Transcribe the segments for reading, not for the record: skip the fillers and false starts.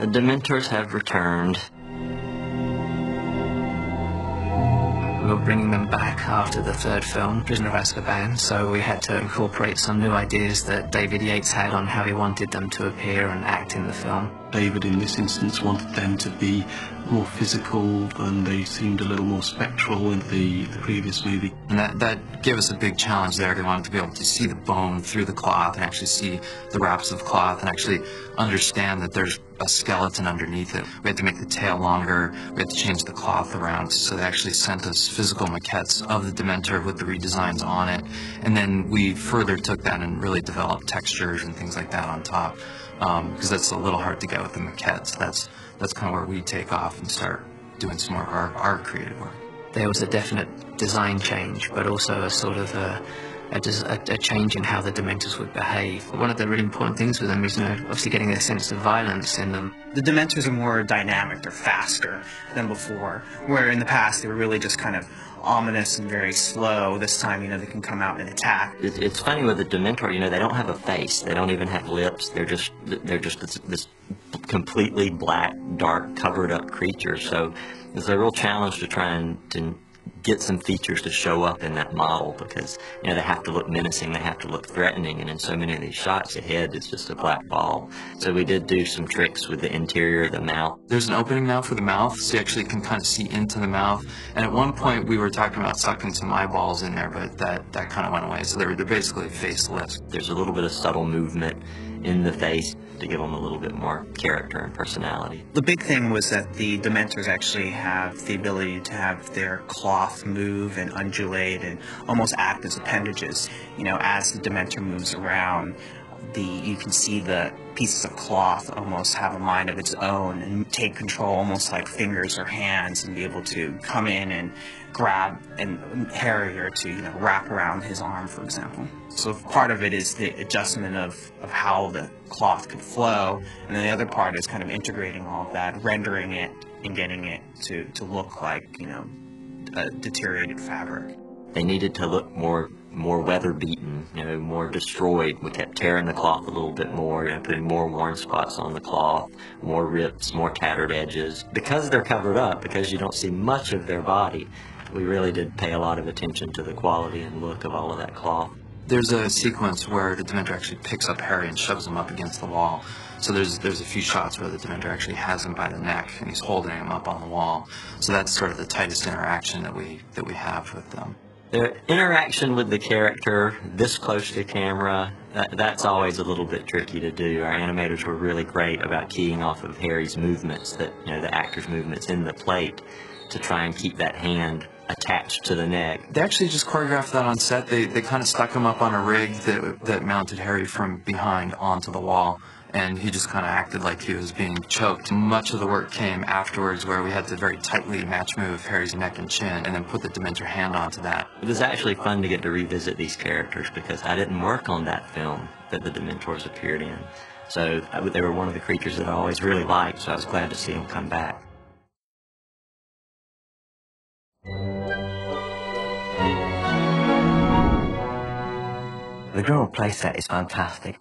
The Dementors have returned. We were bringing them back after the third film, Prisoner of Azkaban, so we had to incorporate some new ideas that David Yates had on how he wanted them to appear and act in the film. David, in this instance, wanted them to be more physical, and they seemed a little more spectral in the previous movie. And that gave us a big challenge there. We wanted to be able to see the bone through the cloth and actually see the wraps of cloth and actually understand that there's a skeleton underneath it. We had to make the tail longer. We had to change the cloth around. So they actually sent us physical maquettes of the Dementor with the redesigns on it. And then we further took that and really developed textures and things like that on top. Because that's a little hard to get with the maquettes. That's kind of where we take off and start doing some more of our creative work. There was a definite design change, but also a sort of a change in how the Dementors would behave. One of the really important things with them is, obviously getting a sense of violence in them. The Dementors are more dynamic, they're faster than before, where in the past they were really just kind of ominous and very slow. This time, they can come out and attack. It's funny with the Dementor, they don't have a face. They don't even have lips. They're just this completely black, dark, covered up creature. So it's a real challenge to try and to get some features to show up in that model, because they have to look menacing, they have to look threatening, and in so many of these shots the head is just a black ball. So we did do some tricks with the interior of the mouth. There's an opening now for the mouth, so you actually can kind of see into the mouth. And at one point we were talking about sucking some eyeballs in there, but that kind of went away. So they're basically faceless. There's a little bit of subtle movement in the face to give them a little bit more character and personality. The big thing was that the Dementors actually have the ability to have their cloth move and undulate and almost act as appendages. As the Dementor moves around, you can see the pieces of cloth almost have a mind of its own and take control almost like fingers or hands, and be able to come in and grab Harry or to wrap around his arm, for example. So part of it is the adjustment of how the cloth could flow, and then the other part is kind of integrating all of that, rendering it and getting it to look like a deteriorated fabric. They needed to look more weather-beaten, more destroyed. We kept tearing the cloth a little bit more, putting more worn spots on the cloth, more rips, more tattered edges. Because they're covered up, because you don't see much of their body, we really did pay a lot of attention to the quality and look of all of that cloth. There's a sequence where the Dementor actually picks up Harry and shoves him up against the wall. So there's a few shots where the Dementor actually has him by the neck and he's holding him up on the wall. So that's sort of the tightest interaction that we have with them. The interaction with the character this close to camera, that's always a little bit tricky to do. Our animators were really great about keying off of Harry's movements, the actor's movements in the plate, to try and keep that hand attached to the neck. They actually just choreographed that on set. They kind of stuck him up on a rig that mounted Harry from behind onto the wall, and he just kind of acted like he was being choked. Much of the work came afterwards, where we had to very tightly match move Harry's neck and chin and then put the Dementor hand onto that. It was actually fun to get to revisit these characters, because I didn't work on that film that the Dementors appeared in. So they were one of the creatures that I always really liked, so I was glad to see them come back. The Grenoble playset is fantastic.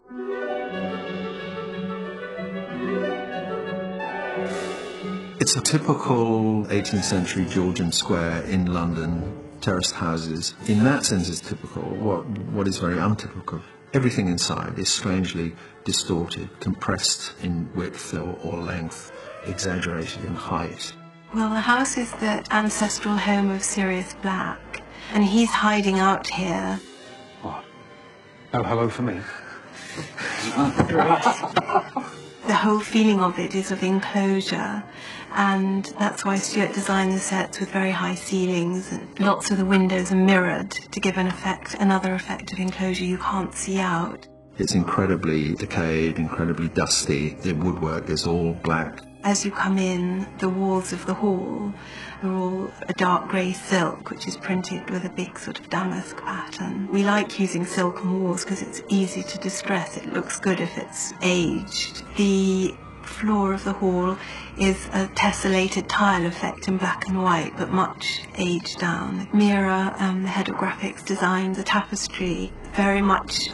It's a typical 18th century Georgian square in London, terraced houses. In that sense, it's typical. What is very untypical, everything inside is strangely distorted, compressed in width or length, exaggerated in height. Well, the house is the ancestral home of Sirius Black, and he's hiding out here. What? Oh, hello for me. The whole feeling of it is of enclosure, and that's why Stuart designed the sets with very high ceilings, and lots of the windows are mirrored to give another effect of enclosure you can't see out. It's incredibly decayed, incredibly dusty. The woodwork is all black. As you come in, the walls of the hall are all a dark grey silk, which is printed with a big sort of damask pattern. We like using silken walls because it's easy to distress. It looks good if it's aged. The floor of the hall is a tessellated tile effect in black and white, but much aged down. Mira, the head of graphics, designed the tapestry very much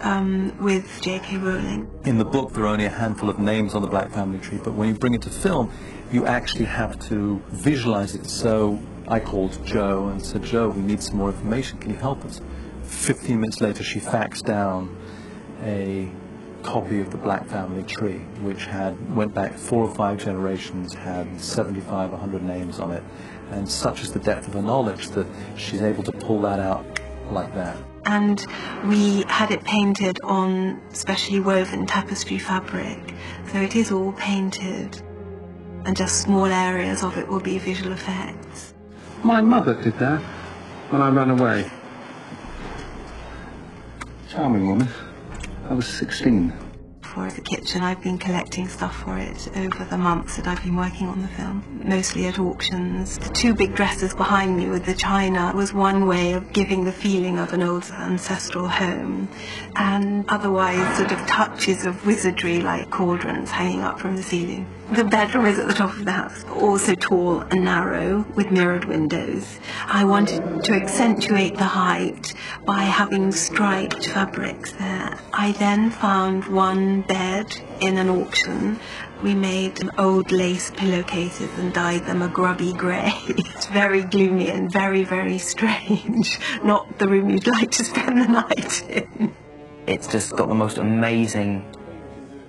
with J.K. Rowling. In the book, there are only a handful of names on the Black Family Tree, but when you bring it to film, you actually have to visualize it. So I called Jo and said, Jo, we need some more information. Can you help us? 15 minutes later, she faxed down a copy of the Black Family Tree, which went back 4 or 5 generations, had 75, 100 names on it, and such is the depth of her knowledge that she's able to pull that out like that. And we had it painted on specially woven tapestry fabric, so it is all painted, and just small areas of it will be visual effects. My mother did that when I ran away. Charming woman. I was 16. For the kitchen, I've been collecting stuff for it over the months that I've been working on the film, mostly at auctions. The 2 big dresses behind me with the china was one way of giving the feeling of an old ancestral home, and otherwise sort of touches of wizardry like cauldrons hanging up from the ceiling. The bedroom is at the top of the house, also tall and narrow with mirrored windows. I wanted to accentuate the height by having striped fabrics there. I then found one bed in an auction. We made old lace pillowcases and dyed them a grubby grey. It's very gloomy and very, very strange. Not the room you'd like to spend the night in. It's just got the most amazing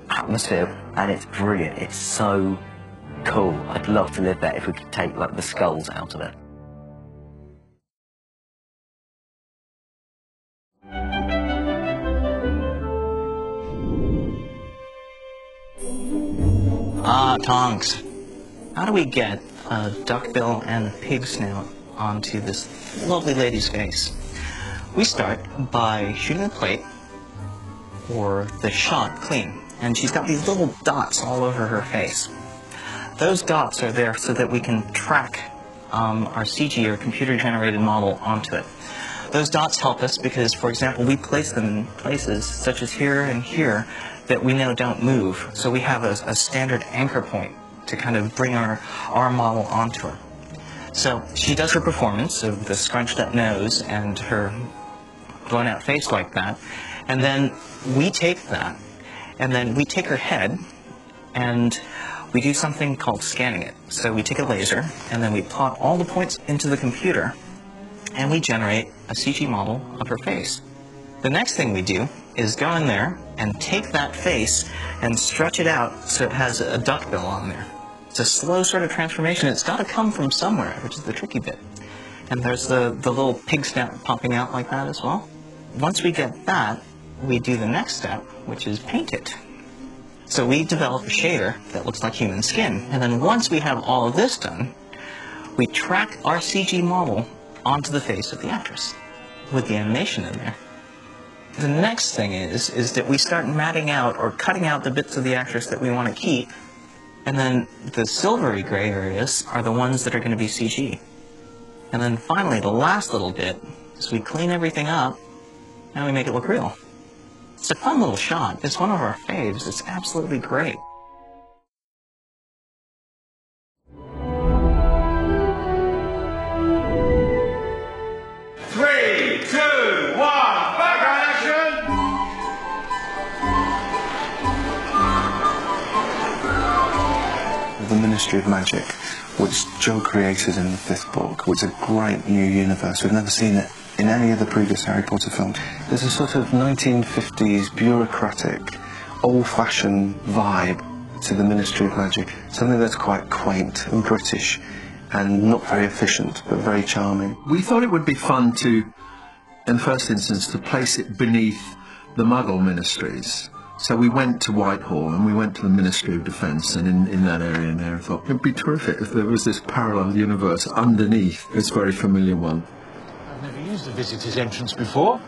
atmosphere, and it's brilliant. It's so cool. I'd love to live there if we could take like the skulls out of it. Tongs. How do we get a duckbill and a pig snout onto this lovely lady's face? We start by shooting the plate or the shot clean, and she's got these little dots all over her face. Those dots are there so that we can track our CG or computer-generated model onto it. Those dots help us because, for example, we place them in places such as here and here that we know don't move. So we have a standard anchor point to kind of bring our model onto her. So she does her performance of the scrunched up nose and her blown out face like that, and then we take that, and then we take her head and we do something called scanning it. So we take a laser and then we plot all the points into the computer and we generate a CG model of her face. The next thing we do is go in there and take that face and stretch it out so it has a duckbill on there. It's a slow sort of transformation. It's got to come from somewhere, which is the tricky bit. And there's the little pig snout popping out like that as well. Once we get that, we do the next step, which is paint it. So we develop a shader that looks like human skin. And then once we have all of this done, we track our CG model onto the face of the actress with the animation in there. The next thing is that we start matting out or cutting out the bits of the actress that we want to keep, and then the silvery gray areas are the ones that are going to be CG. And then finally, the last little bit is we clean everything up and we make it look real. It's a fun little shot. It's one of our faves. It's absolutely great. The Ministry of Magic, which Jo created in the 5th book, which is a great new universe. We've never seen it in any of the previous Harry Potter films. There's a sort of 1950s bureaucratic, old-fashioned vibe to the Ministry of Magic. Something that's quite quaint and British and not very efficient, but very charming. We thought it would be fun to, in the first instance, to place it beneath the Muggle ministries. So we went to Whitehall and we went to the Ministry of Defence, and in that area there I thought it'd be terrific if there was this parallel universe underneath this very familiar one. I've never used a visitor's entrance before.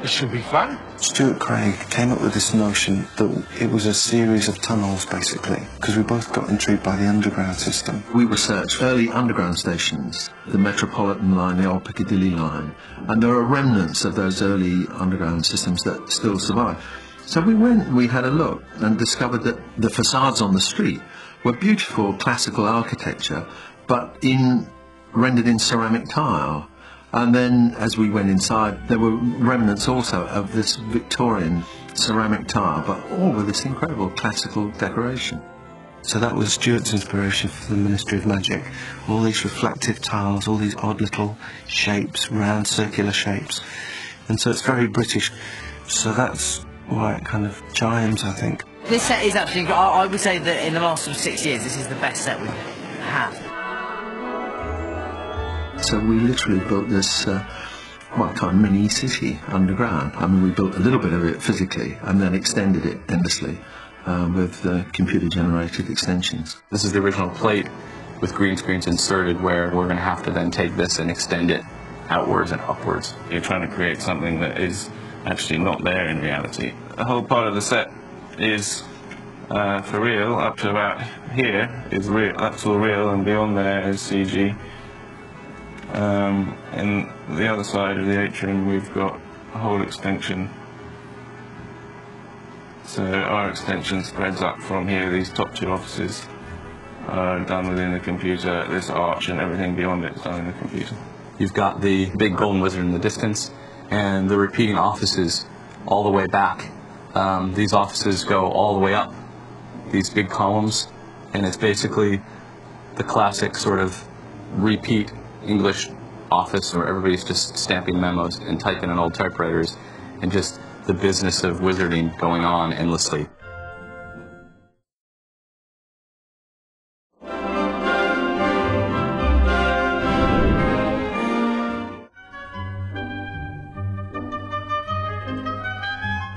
This should be fun. Stuart Craig came up with this notion that it was a series of tunnels, basically, because we both got intrigued by the underground system. We researched early underground stations, the Metropolitan line, the old Piccadilly line, and there are remnants of those early underground systems that still survive. So we went, we had a look and discovered that the facades on the street were beautiful classical architecture, but rendered in ceramic tile. And then as we went inside, there were remnants also of this Victorian ceramic tile, but all with this incredible classical decoration. So that was Stuart's inspiration for the Ministry of Magic. All these reflective tiles, all these odd little shapes, round circular shapes. And so it's very British. So that's why it kind of chimes, I think. This set is actually, I would say that in the last 6 years, this is the best set we've had. So we literally built this, kind of mini city underground. I mean, we built a little bit of it physically and then extended it endlessly with computer-generated extensions. This is the original plate with green screens inserted, where we're going to have to then take this and extend it outwards and upwards. You're trying to create something that is actually not there in reality. The whole part of the set is for real. Up to about here is real. That's all real, and beyond there is CG. And the other side of the atrium, we've got a whole extension. So our extension spreads up from here. These top two offices are done within the computer. This arch and everything beyond it is done in the computer. You've got the big golden wizard in the distance, and the repeating offices all the way back. These offices go all the way up, these big columns, and it's basically the classic sort of repeat English office where everybody's just stamping memos and typing on old typewriters, and just the business of wizarding going on endlessly.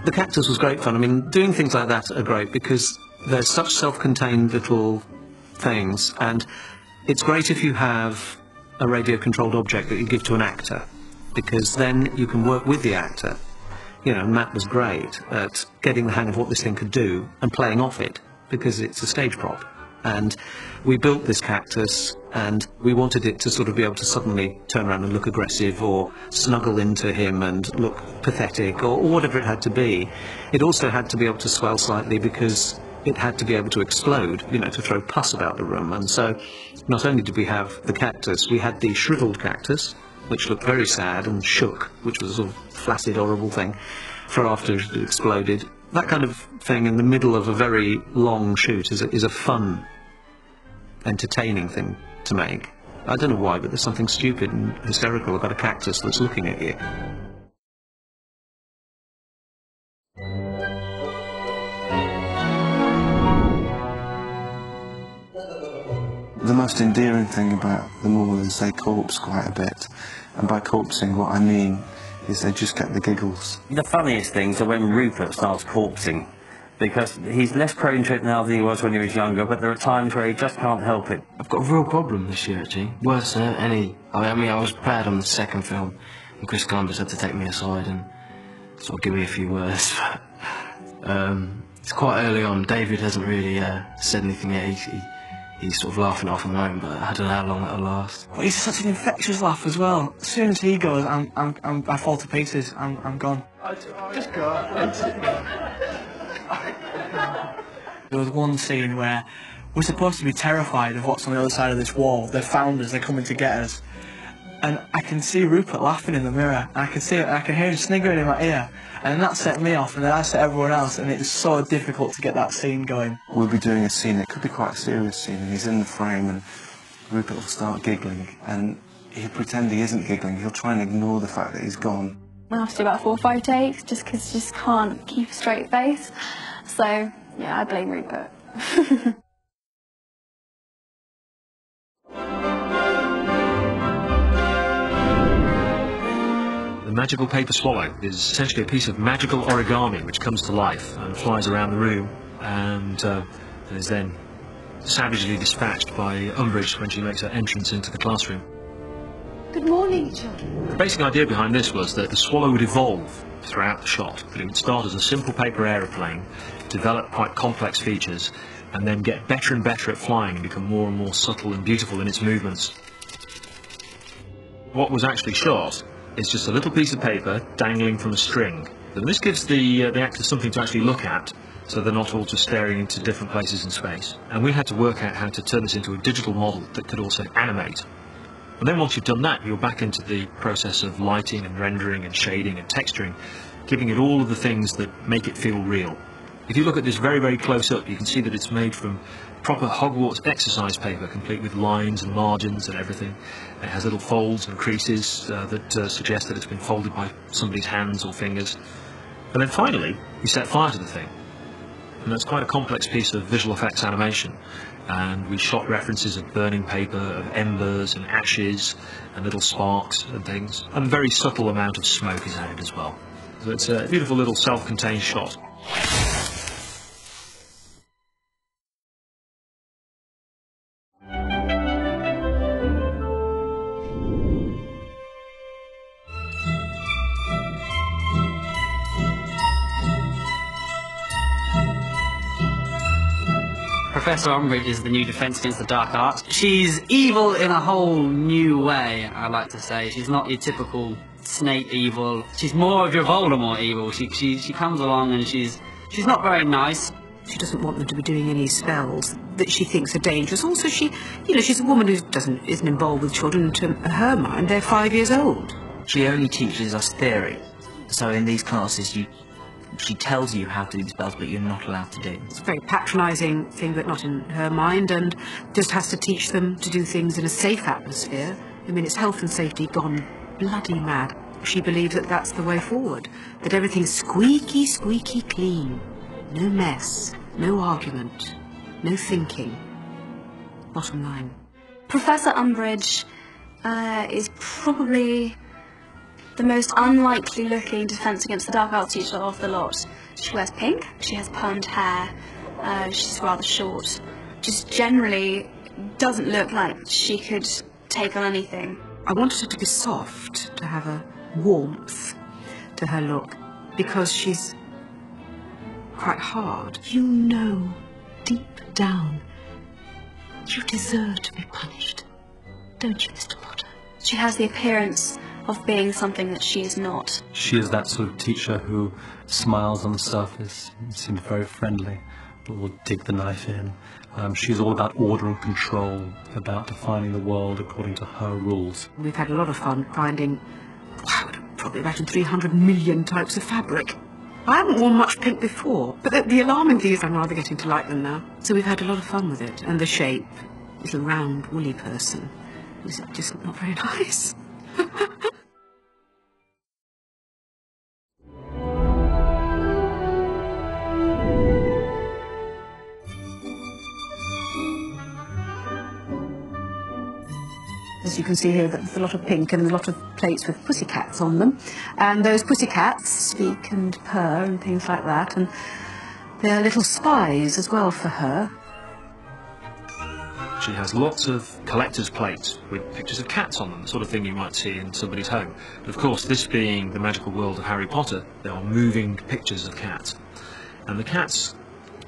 The cactus was great fun. I mean, doing things like that are great because they're such self-contained little things, and it's great if you have a radio-controlled object that you give to an actor, because then you can work with the actor. You know, Matt was great at getting the hang of what this thing could do and playing off it, because it's a stage prop. And we built this cactus, and we wanted it to sort of be able to suddenly turn around and look aggressive, or snuggle into him and look pathetic, or whatever it had to be. It also had to be able to swell slightly because it had to be able to explode, you know, to throw pus about the room. And so not only did we have the cactus, we had the shriveled cactus, which looked very sad and shook, which was a sort of flaccid, horrible thing, for after it had exploded. That kind of thing in the middle of a very long shoot is a fun, entertaining thing to make. I don't know why, but there's something stupid and hysterical about a cactus that's looking at you. The most endearing thing about them all is they corpse quite a bit. And by corpsing, what I mean is they just get the giggles. The funniest things are when Rupert starts corpsing, because he's less prone to it now than he was when he was younger, but there are times where he just can't help it. I've got a real problem this year, actually. Worse than any. I mean, I was prepared on the second film, and Chris Columbus had to take me aside and sort of give me a few words. It's quite early on. David hasn't really said anything yet. He's sort of laughing off on the own, but I don't know how long that'll last. But he's such an infectious laugh as well. As soon as he goes, I fall to pieces. I'm gone. Just go. There was one scene where we're supposed to be terrified of what's on the other side of this wall. They're found us, they're coming to get us. And I can see Rupert laughing in the mirror, and I can see it, and I can hear him sniggering in my ear. And that set me off, and then I set everyone else, and it's so difficult to get that scene going. We'll be doing a scene, it could be quite a serious scene, and he's in the frame, and Rupert will start giggling, and he'll pretend he isn't giggling. He'll try and ignore the fact that he's gone. I have to do about 4 or 5 takes, just because you just can't keep a straight face. So, yeah, I blame Rupert. The magical paper swallow is essentially a piece of magical origami which comes to life and flies around the room, and is then savagely dispatched by Umbridge when she makes her entrance into the classroom. Good morning, children. The basic idea behind this was that the swallow would evolve throughout the shot, that it would start as a simple paper aeroplane, develop quite complex features, and then get better and better at flying and become more and more subtle and beautiful in its movements. What was actually shot is just a little piece of paper dangling from a string. And this gives the actors something to actually look at, so they're not all just staring into different places in space. And we had to work out how to turn this into a digital model that could also animate. And then once you've done that, you're back into the process of lighting and rendering and shading and texturing, giving it all of the things that make it feel real. If you look at this very, very close up, you can see that it's made from proper Hogwarts exercise paper, complete with lines and margins and everything. It has little folds and creases that suggest that it's been folded by somebody's hands or fingers. And then finally, you set fire to the thing. And that's quite a complex piece of visual effects animation. And we shot references of burning paper, of embers and ashes and little sparks and things. And a very subtle amount of smoke is added as well. So it's a beautiful little self-contained shot. Professor Umbridge is the new Defence Against the Dark Arts. She's evil in a whole new way, I like to say. She's not your typical Snape evil. She's more of your Voldemort evil. She comes along and she's not very nice. She doesn't want them to be doing any spells that she thinks are dangerous. Also, she's a woman who isn't involved with children. To her mind, they're 5 years old. She only teaches us theory. So in these classes, she tells you how to do the spells, but you're not allowed to do. It's a very patronising thing, but not in her mind, and just has to teach them to do things in a safe atmosphere. I mean, it's health and safety gone bloody mad. She believes that that's the way forward, that everything's squeaky, squeaky clean. No mess, no argument, no thinking. Bottom line. Professor Umbridge is probably the most unlikely looking Defence Against the Dark Arts teacher of the lot. She wears pink, she has permed hair, she's rather short. Just generally doesn't look like she could take on anything. I wanted her to be soft, to have a warmth to her look, because she's quite hard. You know, deep down, you deserve to be punished, don't you, Mr. Potter? She has the appearance of being something that she is not. She is that sort of teacher who smiles on the surface, seems very friendly, but will dig the knife in. She's all about order and control, about defining the world according to her rules. We've had a lot of fun finding, I would probably imagine 300 million types of fabric. I haven't worn much pink before, but the alarming thing is I'm rather getting to like them now. So we've had a lot of fun with it. And the shape, little round woolly person, is just not very nice. As you can see here, there's a lot of pink and a lot of plates with pussycats on them. And those pussycats speak and purr and things like that. And they're little spies as well for her. She has lots of collector's plates with pictures of cats on them, the sort of thing you might see in somebody's home. But of course, this being the magical world of Harry Potter, there are moving pictures of cats. And the cats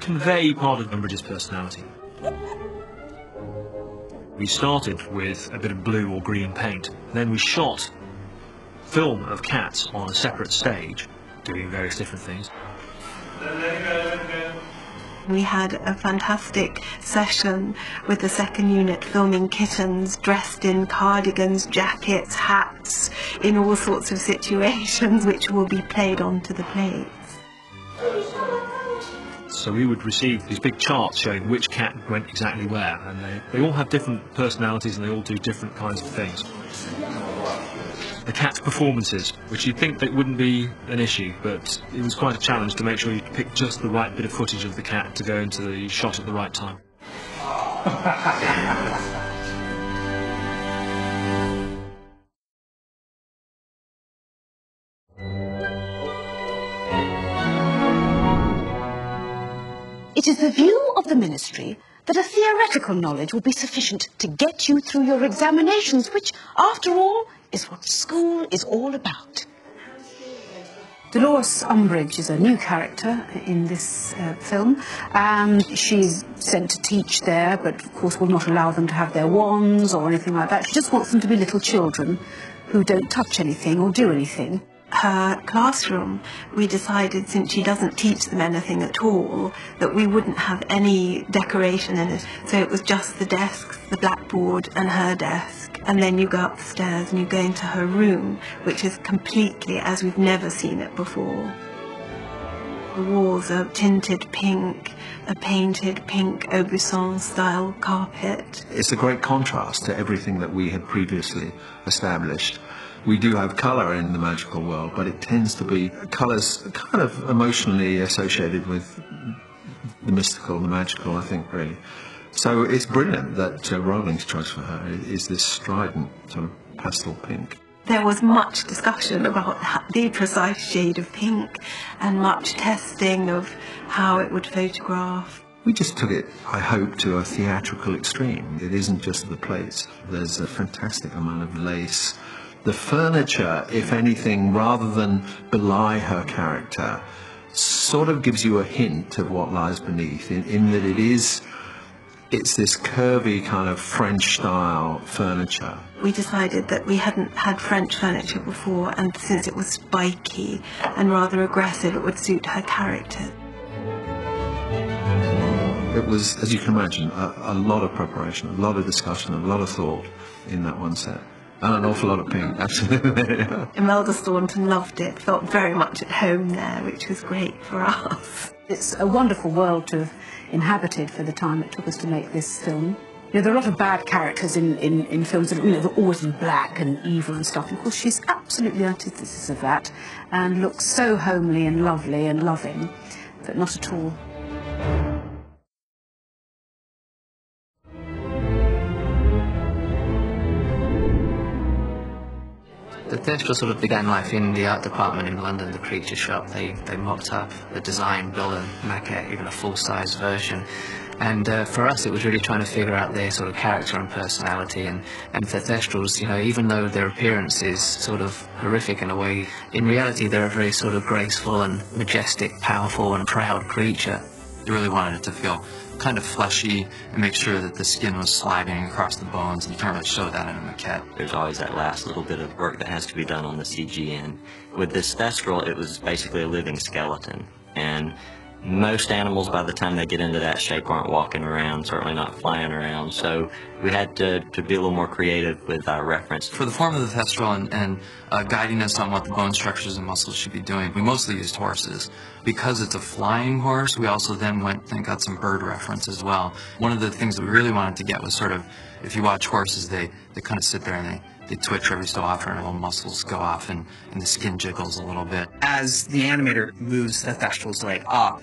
convey part of Umbridge's personality. We started with a bit of blue or green paint. Then we shot film of cats on a separate stage, doing various different things. We had a fantastic session with the second unit filming kittens dressed in cardigans, jackets, hats, in all sorts of situations which will be played onto the plates. So we would receive these big charts showing which cat went exactly where, and they all have different personalities and they all do different kinds of things. The cat's performances, which you'd think that wouldn't be an issue, but it was quite a challenge to make sure you pick just the right bit of footage of the cat to go into the shot at the right time. It is the view of the Ministry that a theoretical knowledge will be sufficient to get you through your examinations, which, after all, is what school is all about. Dolores Umbridge is a new character in this film, and she's sent to teach there, but of course will not allow them to have their wands or anything like that. She just wants them to be little children who don't touch anything or do anything. her classroom, we decided, since she doesn't teach them anything at all, that we wouldn't have any decoration in it. So it was just the desks, the blackboard and her desk. And then you go up the stairs and you go into her room, which is completely as we've never seen it before. The walls are tinted pink, a painted pink Aubusson-style carpet. It's a great contrast to everything that we had previously established. We do have colour in the magical world, but it tends to be colours kind of emotionally associated with the mystical, the magical, I think, really. So it's brilliant that Rowling's choice for her is this strident sort of pastel pink. There was much discussion about the precise shade of pink and much testing of how it would photograph. We just took it, I hope, to a theatrical extreme. It isn't just the plates. There's a fantastic amount of lace. The furniture, if anything, rather than belie her character, sort of gives you a hint of what lies beneath, in that it's this curvy kind of French-style furniture. We decided that we hadn't had French furniture before, and since it was spiky and rather aggressive, it would suit her character. It was, as you can imagine, a lot of preparation, a lot of discussion, a lot of thought in that one set. And an awful lot of pink, absolutely. Imelda Staunton loved it, felt very much at home there, which was great for us. It's a wonderful world to have inhabited for the time it took us to make this film. You know, there are a lot of bad characters in films that, you know, they're always in black and evil and stuff. And of course, she's absolutely the antithesis of that and looks so homely and lovely and loving, but not at all. The Thestral sort of began life in the art department in London, the Creature Shop. They mocked up the design, built a maquette, even a full-size version. And for us, it was really trying to figure out their sort of character and personality. And for Thestrals, you know, even though their appearance is sort of horrific in a way, in reality they're a very sort of graceful and majestic, powerful and proud creature. You really wanted it to feel kind of fleshy and make sure that the skin was sliding across the bones, and you can't really show that in a maquette. There's always that last little bit of work that has to be done on the CG end. With this Thestral, it was basically a living skeleton, and most animals, by the time they get into that shape, aren't walking around, certainly not flying around, so we had to be a little more creative with our reference. For the form of the Thestral and guiding us on what the bone structures and muscles should be doing, we mostly used horses. Because it's a flying horse, we also then went and got some bird reference as well. One of the things that we really wanted to get was sort of, if you watch horses, they kind of sit there and they twitch every so often, and little muscles go off, and the skin jiggles a little bit. As the animator moves the Thestral's leg up,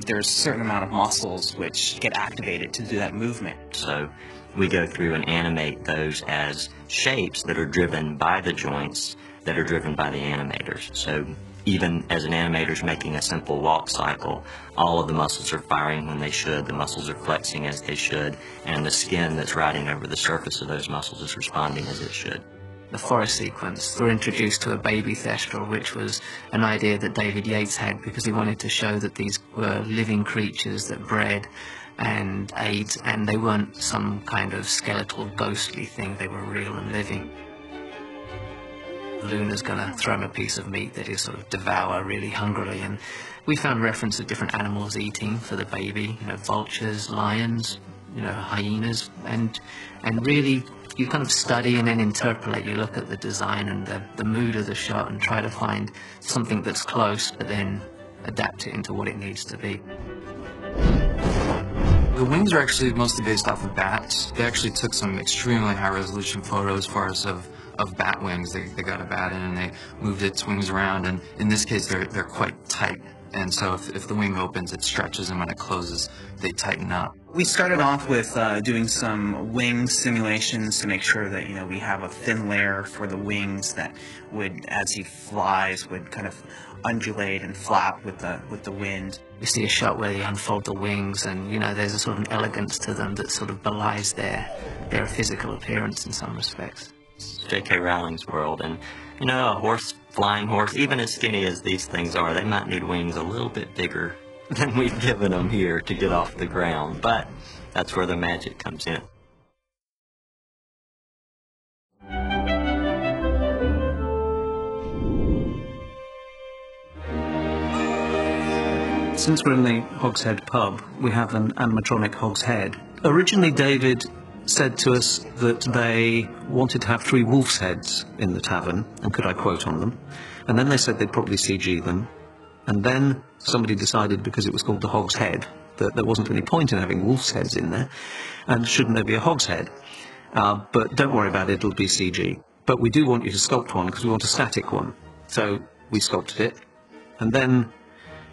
there's a certain amount of muscles which get activated to do that movement. So we go through and animate those as shapes that are driven by the joints that are driven by the animators. So even as an animator's making a simple walk cycle, all of the muscles are firing when they should, the muscles are flexing as they should, and the skin that's riding over the surface of those muscles is responding as it should. The forest sequence, we're introduced to a baby Thestral, which was an idea that David Yates had because he wanted to show that these were living creatures that bred and ate, and they weren't some kind of skeletal, ghostly thing, they were real and living. Luna's gonna throw him a piece of meat that he'll sort of devour really hungrily, and we found reference to different animals eating for the baby, you know, vultures, lions, you know, hyenas, and really you kind of study and then interpolate. You look at the design and the mood of the shot and try to find something that's close, but then adapt it into what it needs to be. The wings are actually mostly based off of bats. They actually took some extremely high-resolution photos for us of bat wings. They got a bat in and they moved its wings around, and in this case they're quite tight. And so if the wing opens, it stretches, and when it closes, they tighten up. We started off with doing some wing simulations to make sure that, you know, we have a thin layer for the wings that would, as he flies, would kind of undulate and flap with the wind. We see a shot where they unfold the wings, and, you know, there's a sort of elegance to them that sort of belies their physical appearance in some respects. J.K. Rowling's world, and, you know, a flying horse, even as skinny as these things are, they might need wings a little bit bigger than we've given them here to get off the ground, but that's where the magic comes in. Since we're in the Hogshead pub, we have an animatronic Hogshead. Originally, David said to us that they wanted to have 3 wolf's heads in the tavern, and could I quote on them? And then they said they'd probably CG them. And then somebody decided, because it was called the Hog's Head, that there wasn't any point in having wolf's heads in there, and shouldn't there be a Hog's Head? But don't worry about it, it'll be CG. But we do want you to sculpt one, because we want a static one. So we sculpted it, and then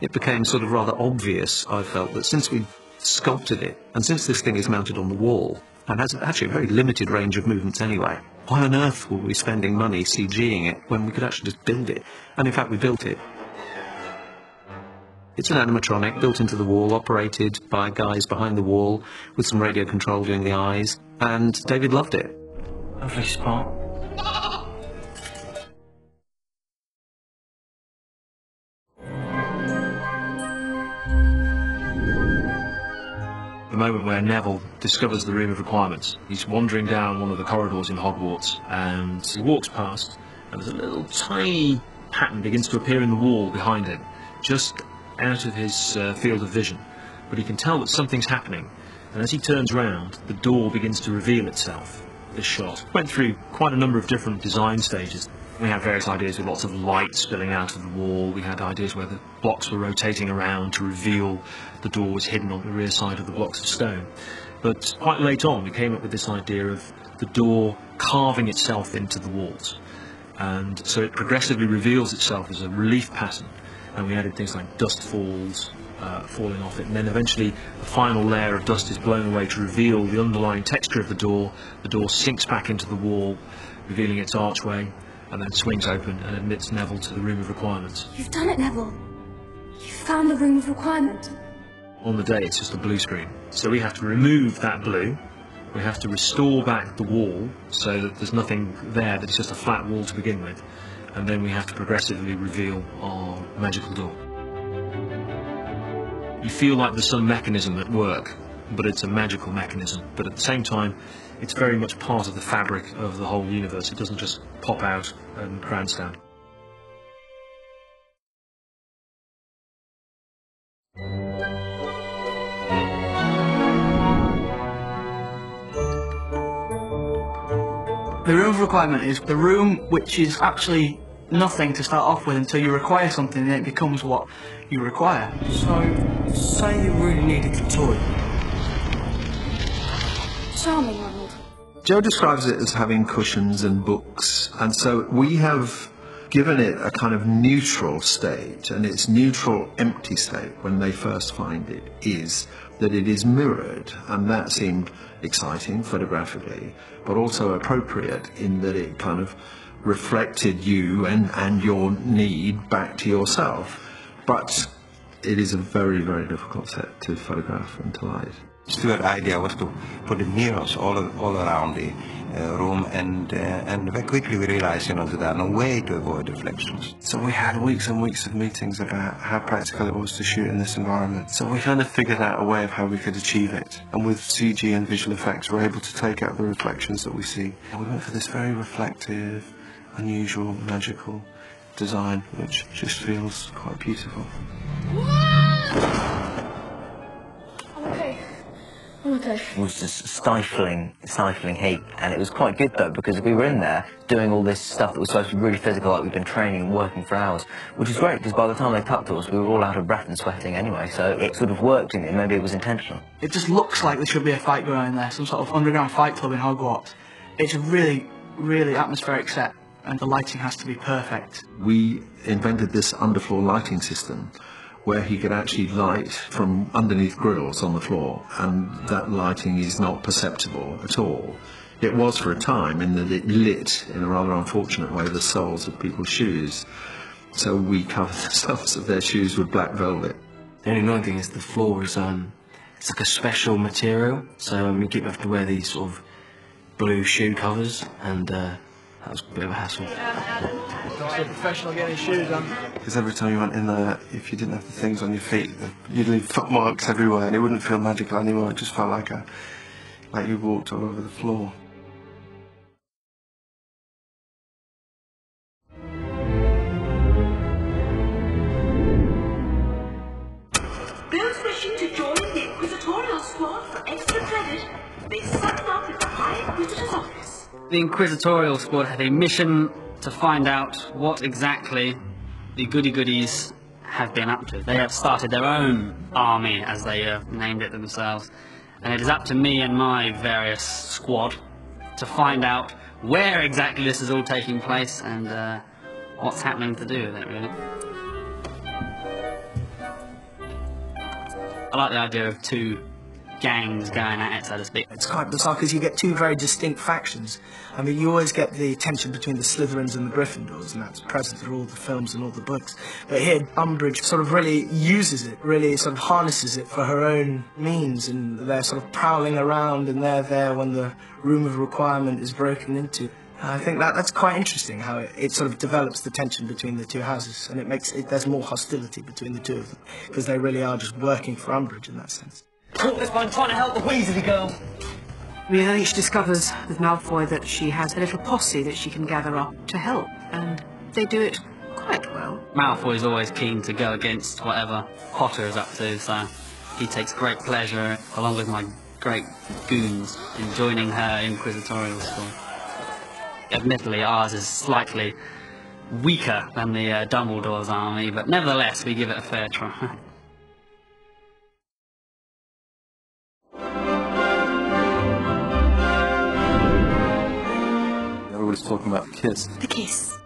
it became sort of rather obvious, I felt, that since we sculpted it, and since this thing is mounted on the wall, and has actually a very limited range of movements anyway, why on earth were we spending money CGing it when we could actually just build it? And in fact, we built it. It's an animatronic built into the wall, operated by guys behind the wall, with some radio control doing the eyes, and David loved it. Lovely spot. The moment where Neville discovers the Room of Requirements. He's wandering down one of the corridors in Hogwarts, and he walks past, and there's a little tiny pattern begins to appear in the wall behind him, just out of his field of vision. But he can tell that something's happening, and as he turns round, the door begins to reveal itself. This shot went through quite a number of different design stages. We had various ideas with lots of light spilling out of the wall. We had ideas where the blocks were rotating around to reveal the door was hidden on the rear side of the blocks of stone. But quite late on, we came up with this idea of the door carving itself into the walls. And so it progressively reveals itself as a relief pattern. And we added things like dust falls falling off it. And then eventually the final layer of dust is blown away to reveal the underlying texture of the door. The door sinks back into the wall, revealing its archway, and then swings open and admits Neville to the Room of Requirements. You've done it, Neville. You found the Room of Requirement. On the day, it's just a blue screen. So we have to remove that blue. We have to restore back the wall so that there's nothing there, that it's just a flat wall to begin with. And then we have to progressively reveal our magical door. You feel like there's some mechanism at work, but it's a magical mechanism. But at the same time, it's very much part of the fabric of the whole universe. It doesn't just pop out and grandstand. The Room of Requirement is the room which is actually nothing to start off with until you require something, and it becomes what you require. So, say you really needed a toy. Charming, Ronald. Joe describes it as having cushions and books, and so we have given it a kind of neutral state, and its neutral empty state when they first find it is that it is mirrored, and that seemed exciting photographically, but also appropriate in that it kind of reflected you and your need back to yourself. But it is a very, very difficult set to photograph and to light. Stuart's idea was to put the mirrors all around the room, and very quickly we realized, that there are no way to avoid reflections. So we had weeks and weeks of meetings about how practical it was to shoot in this environment. So we kind of figured out a way of how we could achieve it. And with CG and visual effects, we're able to take out the reflections that we see. And we went for this very reflective, unusual, magical design, which just feels quite beautiful. Okay. It was just stifling heat, and it was quite good though, because we were in there doing all this stuff that was supposed to be really physical, like we've been training and working for hours, which was great, because by the time they cut to us, we were all out of breath and sweating anyway, so it sort of worked in it, maybe it was intentional. It just looks like there should be a fight going on in there, some sort of underground fight club in Hogwarts. It's a really, really atmospheric set, and the lighting has to be perfect. We invented this underfloor lighting system where he could actually light from underneath grills on the floor, and that lighting is not perceptible at all. It was for a time in that it lit, in a rather unfortunate way, the soles of people's shoes. So we covered the soles of their shoes with black velvet. The only annoying thing is the floor is it's like a special material, so you keep having to wear these sort of blue shoe covers, and that was a bit of a hassle. So professional getting shoes on. Because every time you went in there, if you didn't have the things on your feet, you'd leave footmarks everywhere, and it wouldn't feel magical anymore. It just felt like you walked all over the floor. squad for extra credit. They signed up at the High Inquisitor's office. The Inquisitorial Squad had a mission to find out what exactly the goody-goodies have been up to. They have started their own army, as they named it themselves, and it is up to me and my various squad to find out where exactly this is all taking place and what's happening to do with it, really. I like the idea of two gangs going at it, so to speak. It's quite bizarre because you get two very distinct factions. I mean, you always get the tension between the Slytherins and the Gryffindors, and that's present through all the films and all the books. But here, Umbridge sort of really uses it, really sort of harnesses it for her own means, and they're sort of prowling around, and they're there when the Room of Requirement is broken into. I think that's quite interesting, how it sort of develops the tension between the two houses, and there's more hostility between the two of them, because they really are just working for Umbridge in that sense. Caught this one trying to help the Weasley girl. I mean, I think she discovers with Malfoy that she has a little posse that she can gather up to help, and they do it quite well. Malfoy's always keen to go against whatever Potter is up to, so he takes great pleasure, along with my great goons, in joining her Inquisitorial Squad. Admittedly, ours is slightly weaker than the Dumbledore's army, but nevertheless, we give it a fair try. Everybody's talking about the kiss. The kiss.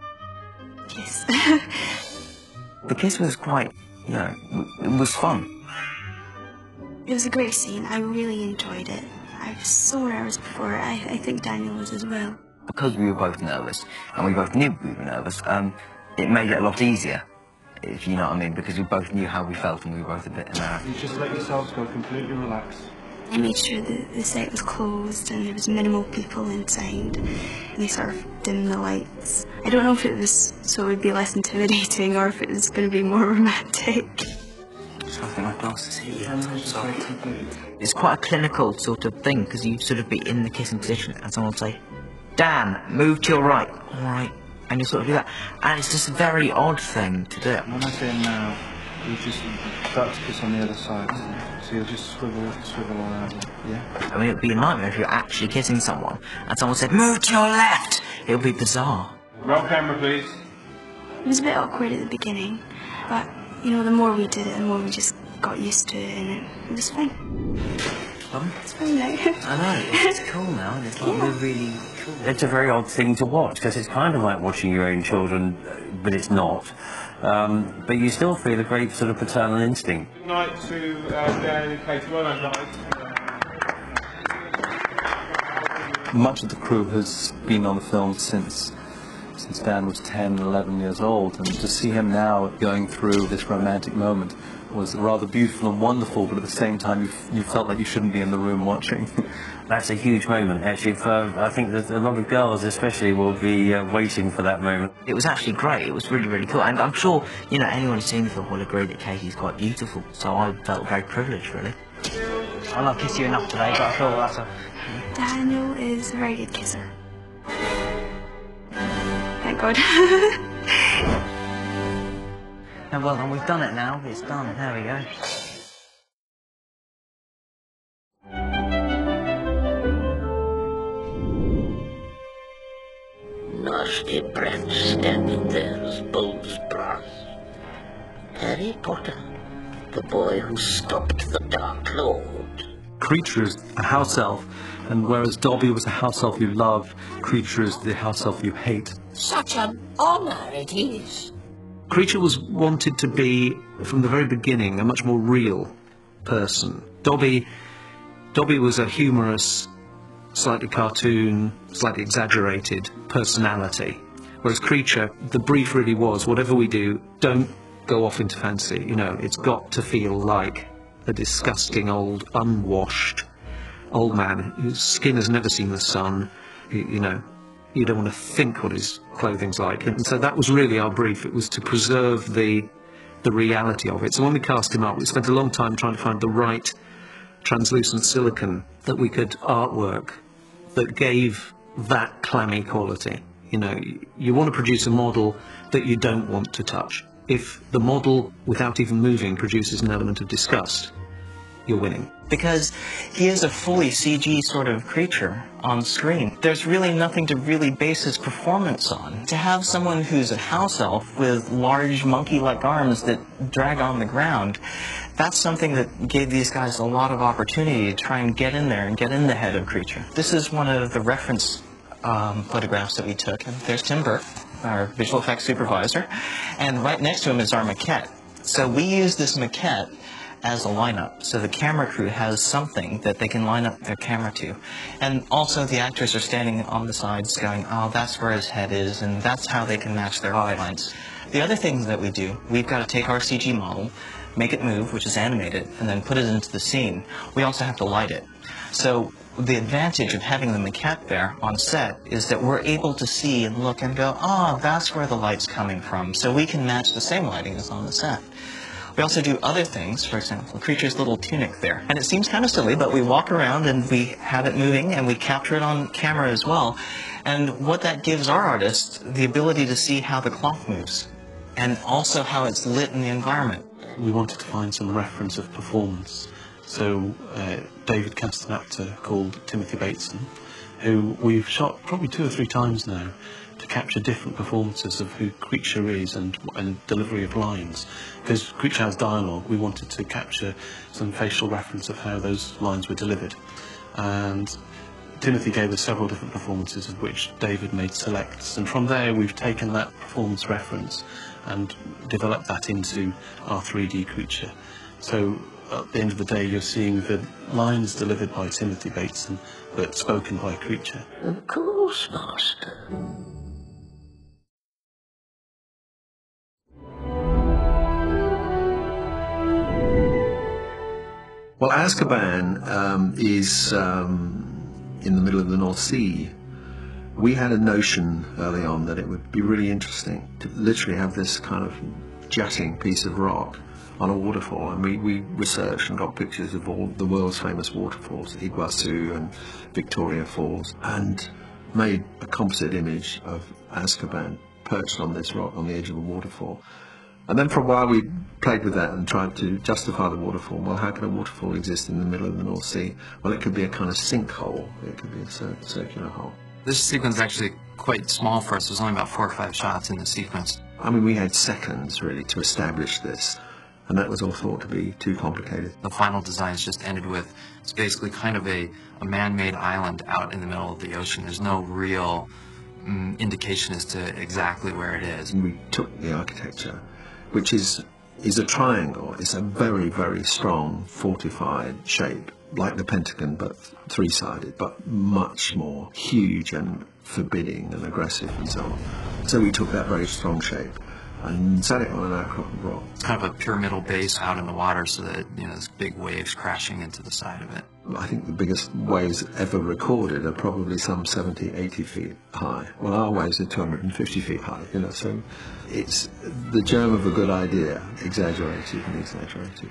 Kiss. The kiss was quite, you know, it was fun. It was a great scene. I really enjoyed it. I was so nervous before. I think Daniel was as well. Because we were both nervous, and we both knew we were nervous, it made it a lot easier, if you know what I mean, because we both knew how we felt and we were both a bit embarrassed. You just let yourselves go completely relaxed. I made sure that the set was closed and there was minimal people inside, and they sort of dimmed the lights. I don't know if it was so it would be less intimidating or if it was going to be more romantic. I think my glasses here. Sorry. It's quite a clinical sort of thing, because you'd sort of be in the kissing position and someone would say, Dan, move to your right. All right. And you sort of do that. And it's just a very odd thing to do. When I say now, you just start to kiss on the other side. So you'll just swivel around. Yeah? I mean, it would be a nightmare if you're actually kissing someone and someone said, move to your left. It would be bizarre. Roll camera, please. It was a bit awkward at the beginning, but, you know, the more we did it, the more we just got used to it, and it was fine. It's fine now. I know, it's cool now, and it's like really cool. It's a very odd thing to watch, because it's kind of like watching your own children, but it's not. But you still feel a great sort of paternal instinct. Good night to Dan and Katie. Well done, guys. Much of the crew has been on the film since Dan was 10, 11 years old, and to see him now going through this romantic moment was rather beautiful and wonderful, but at the same time you felt like you shouldn't be in the room watching. That's a huge moment, actually. I think that a lot of girls especially will be waiting for that moment. It was actually great. It was really, really cool. And I'm sure, you know, anyone who's seen the film will agree that Katie's quite beautiful. So I felt very privileged, really. I'll not kiss you enough today, but I feel that's a... Daniel is a very good kisser. Thank God. Oh, well, and we've done it now. It's done. There we go. Nasty Brent standing there as bold as brass. Harry Potter, the boy who stopped the Dark Lord. Kreacher is a house elf, and whereas Dobby was a house elf you love, Kreacher is the house elf you hate. Such an honour it is. Kreacher was wanted to be, from the very beginning, a much more real person. Dobby was a humorous, slightly cartoon, slightly exaggerated personality. Whereas Kreacher, the brief really was, whatever we do, don't go off into fantasy. You know, it's got to feel like a disgusting old, unwashed old man whose skin has never seen the sun. You know, you don't want to think what his clothing's like. And so that was really our brief. It was to preserve the reality of it. So when we cast him up, we spent a long time trying to find the right translucent silicone that we could artwork that gave that clammy quality. You know, you want to produce a model that you don't want to touch. If the model, without even moving, produces an element of disgust, you're winning. Because he is a fully CG sort of creature on screen. There's really nothing to really base his performance on. To have someone who's a house elf with large monkey-like arms that drag on the ground, that's something that gave these guys a lot of opportunity to try and get in there and get in the head of creature. This is one of the reference photographs that we took. And there's Tim Burke, our visual effects supervisor, and right next to him is our maquette. So we use this maquette as a lineup, so the camera crew has something that they can line up their camera to. And also the actors are standing on the sides going, oh, that's where his head is, and that's how they can match their eye lines. The other thing that we do, we've got to take our CG model, make it move, which is animated, and then put it into the scene. We also have to light it. So the advantage of having the maquette there on set is that we're able to see and look and go, oh, that's where the light's coming from, so we can match the same lighting as on the set. We also do other things, for example, Creature's little tunic there. And it seems kind of silly, but we walk around and we have it moving and we capture it on camera as well. And what that gives our artists the ability to see how the cloth moves and also how it's lit in the environment. We wanted to find some reference of performance. So David cast an actor called Timothy Bateson, who we've shot probably 2 or 3 times now to capture different performances of who Creature is and delivery of lines. Because Creature has dialogue, we wanted to capture some facial reference of how those lines were delivered. And Timothy gave us several different performances of which David made selects, and from there we've taken that performance reference and developed that into our 3D Creature. So at the end of the day you're seeing the lines delivered by Timothy Bateson but spoken by Creature. Of course, Master. Well, Azkaban is in the middle of the North Sea. We had a notion early on that it would be really interesting to literally have this kind of jutting piece of rock on a waterfall, and we researched and got pictures of all the world's famous waterfalls, Iguazu and Victoria Falls, and made a composite image of Azkaban perched on this rock on the edge of a waterfall. And then for a while we played with that and tried to justify the waterfall. Well, how can a waterfall exist in the middle of the North Sea? Well, it could be a kind of sinkhole. It could be a circular hole. This sequence is actually quite small for us. There's only about 4 or 5 shots in the sequence. I mean, we had seconds, really, to establish this. And that was all thought to be too complicated. The final design is just ended with, it's basically kind of a man-made island out in the middle of the ocean. There's no real indication as to exactly where it is. And we took the architecture, which is a triangle. It's a very, very strong, fortified shape, like the Pentagon, but 3-sided, but much more huge and forbidding and aggressive and so on. So we took that very strong shape and set it on an outcrop rock. It's kind of a pyramidal base out in the water so that, there's big waves crashing into the side of it. I think the biggest waves ever recorded are probably some 70, 80 feet high. Well, our waves are 250 feet high, so it's the germ of a good idea, exaggerated and exaggerated.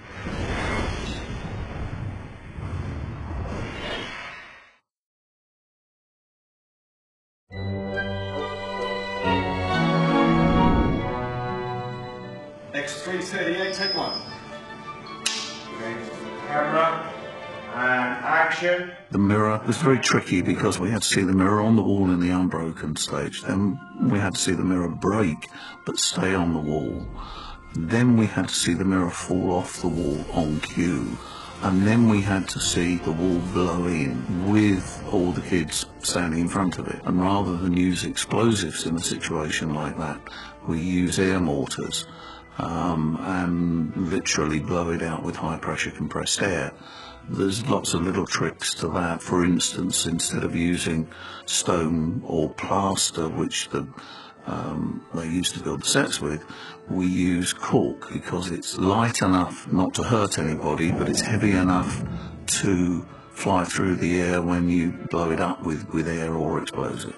X338, take 1. Okay, camera, and action. The mirror was very tricky because we had to see the mirror on the wall in the unbroken stage. Then we had to see the mirror break but stay on the wall. Then we had to see the mirror fall off the wall on cue. And then we had to see the wall blow in with all the kids standing in front of it. And rather than use explosives in a situation like that, we use air mortars and literally blow it out with high pressure compressed air. There's lots of little tricks to that. For instance, instead of using stone or plaster, which they used to build the sets with, we use cork because it's light enough not to hurt anybody, but it's heavy enough to fly through the air when you blow it up with air or explosive.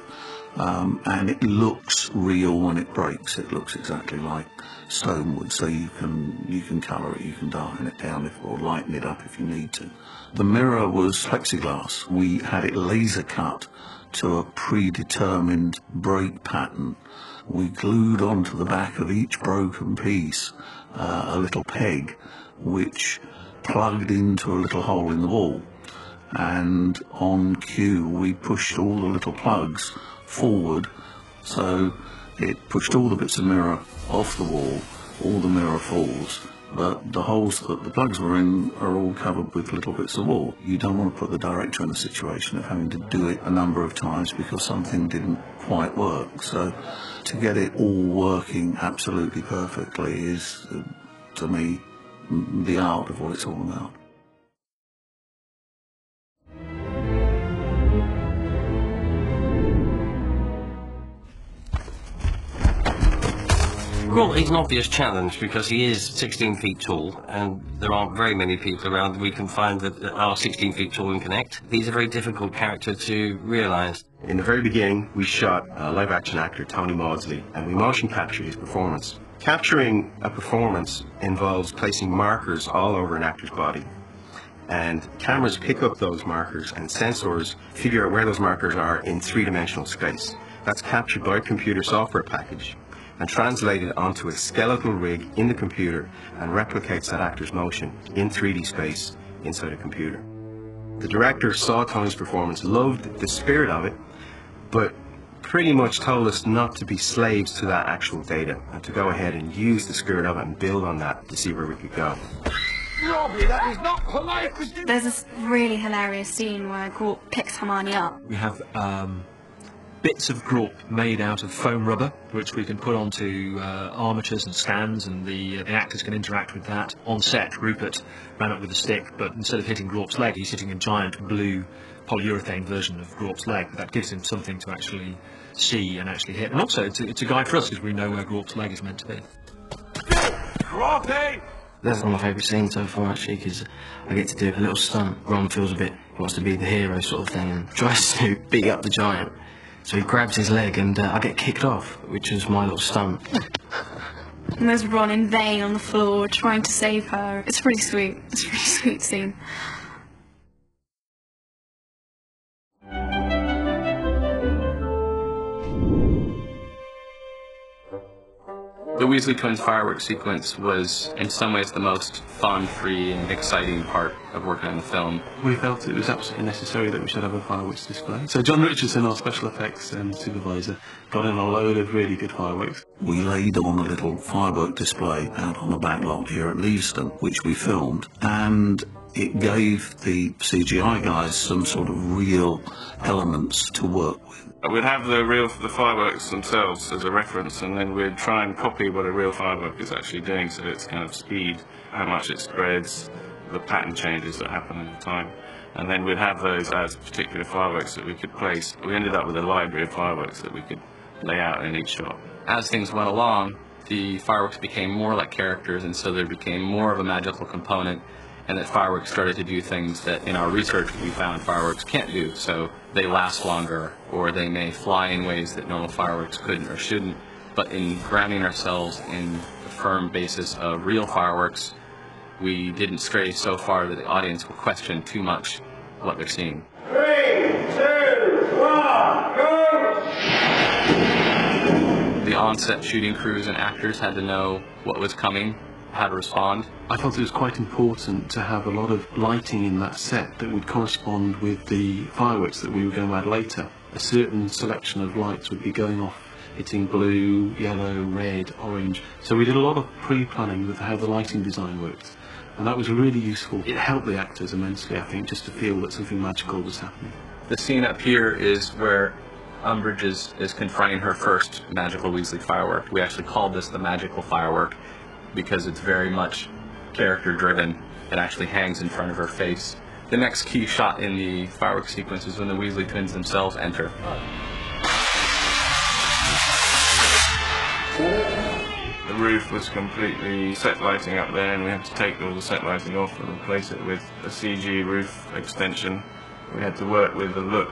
And it looks real when it breaks. It looks exactly like stone would, so you can colour it, you can darken it down or lighten it up if you need to. The mirror was plexiglass. We had it laser cut to a predetermined break pattern. We glued onto the back of each broken piece a little peg which plugged into a little hole in the wall. And on cue, we pushed all the little plugs forward, so it pushed all the bits of mirror off the wall, all the mirror falls, but the holes that the plugs were in are all covered with little bits of wall. You don't want to put the director in a situation of having to do it a number of times because something didn't quite work. So to get it all working absolutely perfectly is, to me, the art of what it's all about. Well, he's an obvious challenge because he is 16 feet tall, and there aren't very many people around that we can find that are 16 feet tall and connect. He's a very difficult character to realise. In the very beginning, we shot live-action actor Tony Maudsley, and we motion captured his performance. Capturing a performance involves placing markers all over an actor's body. And cameras pick up those markers, and sensors figure out where those markers are in three-dimensional space. That's captured by a computer software package and translated onto a skeletal rig in the computer and replicates that actor's motion in 3D space inside a computer. The director saw Tony's performance, loved the spirit of it, but pretty much told us not to be slaves to that actual data and to go ahead and use the spirit of it and build on that to see where we could go. Robbie, that is not polite. There's this really hilarious scene where Gorp picks Hermione up. We have bits of Gorp made out of foam rubber, which we can put onto armatures and stands, and the actors can interact with that. On set, Rupert ran up with a stick, but instead of hitting Gorp's leg, he's hitting a giant blue polyurethane version of Gorp's leg. That gives him something to actually see and actually hit. And also, it's a guide for us, because we know where Gorp's leg is meant to be. That's one of my favourite scenes so far, actually, because I get to do a little stunt. Ron feels a bit, he wants to be the hero sort of thing, and tries to beat up the giant. So he grabs his leg and I get kicked off, which is my little stunt. And there's Ron in vain on the floor trying to save her. It's pretty sweet. It's a really sweet scene. The Weasley Twins fireworks sequence was, in some ways, the most fun, free, and exciting part of working on the film. We felt it was absolutely necessary that we should have a fireworks display. So John Richardson, our special effects supervisor, got in a load of really good fireworks. We laid on a little firework display out on the back lot here at Leavesden, which we filmed, and it gave the CGI guys some sort of real elements to work with. We'd have the fireworks themselves as a reference, and then we'd try and copy what a real firework is actually doing, so its kind of speed, how much it spreads, the pattern changes that happen at the time. And then we'd have those as particular fireworks that we could place. We ended up with a library of fireworks that we could lay out in each shot. As things went along, the fireworks became more like characters, and so there became more of a magical component, and that fireworks started to do things that in our research we found fireworks can't do. So they last longer, or they may fly in ways that normal fireworks couldn't or shouldn't. But in grounding ourselves in the firm basis of real fireworks, we didn't stray so far that the audience will question too much what they're seeing. 3, 2, 1, go! The on-set shooting crews and actors had to know what was coming, how to respond. I felt it was quite important to have a lot of lighting in that set that would correspond with the fireworks that we were going to add later. A certain selection of lights would be going off, hitting blue, yellow, red, orange. So we did a lot of pre-planning with how the lighting design worked. And that was really useful. It helped the actors immensely, I think, just to feel that something magical was happening. The scene up here is where Umbridge is confronting her first magical Weasley firework. We actually called this the magical firework because it's very much character driven. It actually hangs in front of her face. The next key shot in the fireworks sequence is when the Weasley twins themselves enter. The roof was completely set lighting up there, and we had to take all the set lighting off and replace it with a CG roof extension. We had to work with the look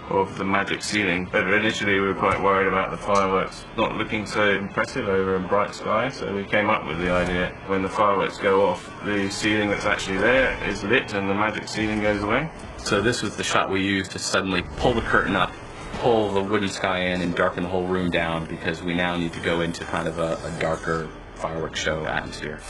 of the magic ceiling, but initially we were quite worried about the fireworks not looking so impressive over a bright sky, so we came up with the idea when the fireworks go off, the ceiling that's actually there is lit and the magic ceiling goes away. So this was the shot we used to suddenly pull the curtain up, pull the wooden sky in, and darken the whole room down, because we now need to go into kind of a darker fireworks show atmosphere.